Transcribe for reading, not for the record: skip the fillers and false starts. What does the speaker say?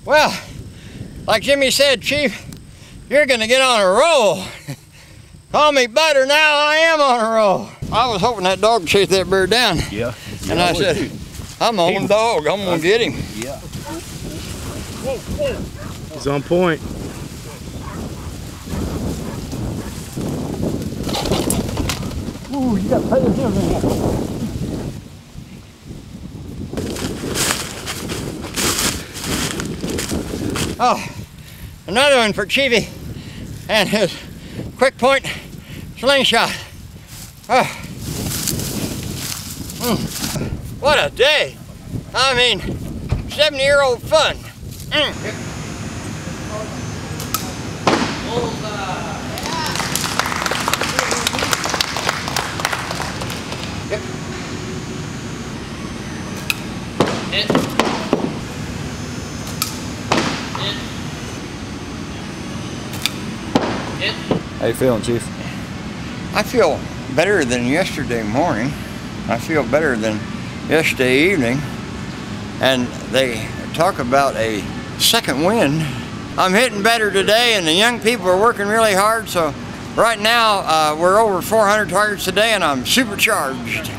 Well, like Jimmy said, Chief, you're gonna get on a roll. Call me butter, now I am on a roll. I was hoping that dog chased that bird down. Yeah. And I said, I'm on dog, I'm gonna get him. Yeah. He's on point. Ooh, you got to pay attention. Oh, another one for Chiefy and his quick point slingshot. Oh. What a day. I mean, 70-year-old fun. How you feeling, Chief? I feel better than yesterday morning. I feel better than yesterday evening. And they talk about a second wind. I'm hitting better today, and the young people are working really hard. So right now, we're over 400 targets a day, and I'm supercharged.